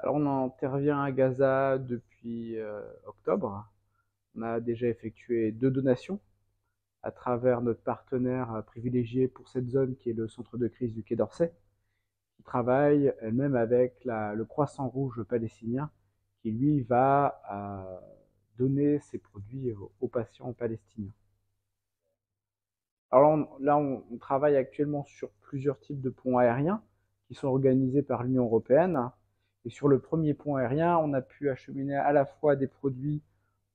Alors on intervient à Gaza depuis octobre. On a déjà effectué 2 donations à travers notre partenaire privilégié pour cette zone qui est le centre de crise du Quai d'Orsay, qui travaille elle-même avec le Croissant Rouge palestinien, qui lui va donner ses produits aux patients palestiniens. Alors là, on travaille actuellement sur plusieurs types de ponts aériens qui sont organisés par l'Union européenne. Et sur le premier pont aérien, on a pu acheminer à la fois des produits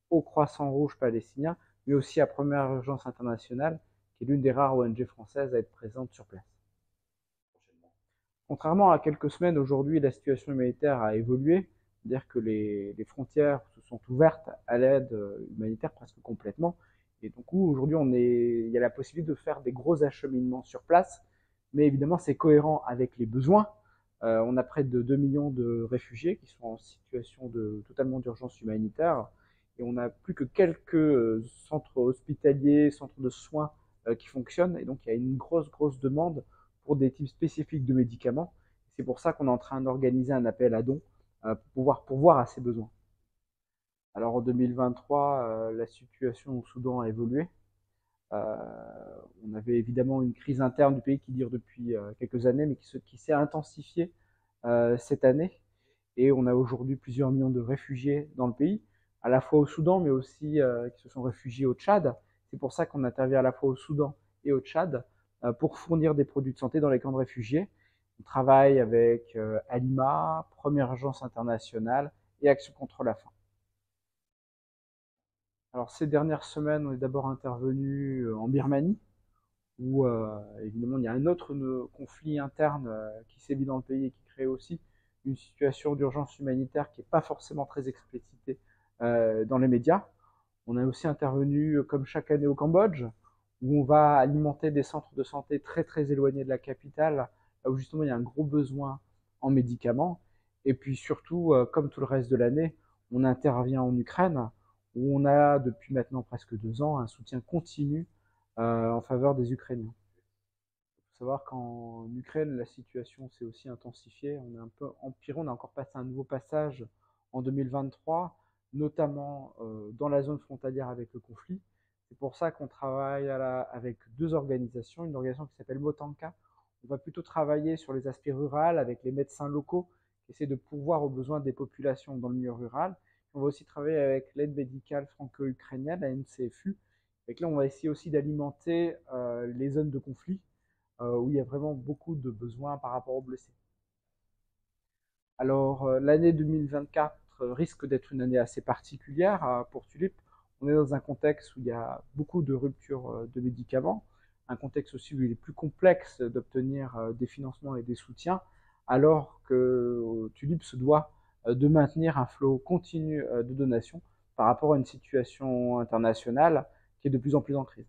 au Croissant Rouge palestinien, mais aussi à Première Urgence Internationale, qui est l'une des rares ONG françaises à être présente sur place. Contrairement à quelques semaines, aujourd'hui, la situation humanitaire a évolué, c'est-à-dire que les frontières se sont ouvertes à l'aide humanitaire presque complètement. Et du coup, aujourd'hui, il y a la possibilité de faire des gros acheminements sur place, mais évidemment, c'est cohérent avec les besoins. On a près de 2 millions de réfugiés qui sont en situation totalement d'urgence humanitaire, et on n'a plus que quelques centres hospitaliers, centres de soins qui fonctionnent, et donc il y a une grosse demande pour des types spécifiques de médicaments. C'est pour ça qu'on est en train d'organiser un appel à dons pour pouvoir pourvoir à ces besoins. Alors en 2023, la situation au Soudan a évolué. Euh, on avait évidemment une crise interne du pays qui dure depuis quelques années, mais qui s'est intensifiée cette année. Et on a aujourd'hui plusieurs millions de réfugiés dans le pays, à la fois au Soudan, mais aussi qui se sont réfugiés au Tchad. C'est pour ça qu'on intervient à la fois au Soudan et au Tchad pour fournir des produits de santé dans les camps de réfugiés. On travaille avec Alima, Première Urgence Internationale et Action contre la faim. Alors ces dernières semaines, on est d'abord intervenu en Birmanie, où évidemment il y a un autre conflit interne qui sévit dans le pays et qui crée aussi une situation d'urgence humanitaire qui n'est pas forcément très explicitée dans les médias. On a aussi intervenu, comme chaque année, au Cambodge, où on va alimenter des centres de santé très éloignés de la capitale, là où justement il y a un gros besoin en médicaments. Et puis surtout, comme tout le reste de l'année, on intervient en Ukraine, où on a depuis maintenant presque 2 ans un soutien continu en faveur des Ukrainiens. Il faut savoir qu'en Ukraine, la situation s'est aussi intensifiée. On est un peu empiré, on a encore passé un nouveau passage en 2023, notamment dans la zone frontalière avec le conflit. C'est pour ça qu'on travaille avec 2 organisations. Une organisation qui s'appelle Motanka. On va plutôt travailler sur les aspects ruraux avec les médecins locaux qui essaient de pourvoir aux besoins des populations dans le milieu rural. On va aussi travailler avec l'aide médicale franco-ukrainienne, la NCFU. Et là, on va essayer aussi d'alimenter les zones de conflit où il y a vraiment beaucoup de besoins par rapport aux blessés. Alors, l'année 2024 risque d'être une année assez particulière pour Tulip. On est dans un contexte où il y a beaucoup de ruptures de médicaments, un contexte aussi où il est plus complexe d'obtenir des financements et des soutiens, alors que Tulip se doit de maintenir un flot continu de donations par rapport à une situation internationale qui est de plus en plus en crise.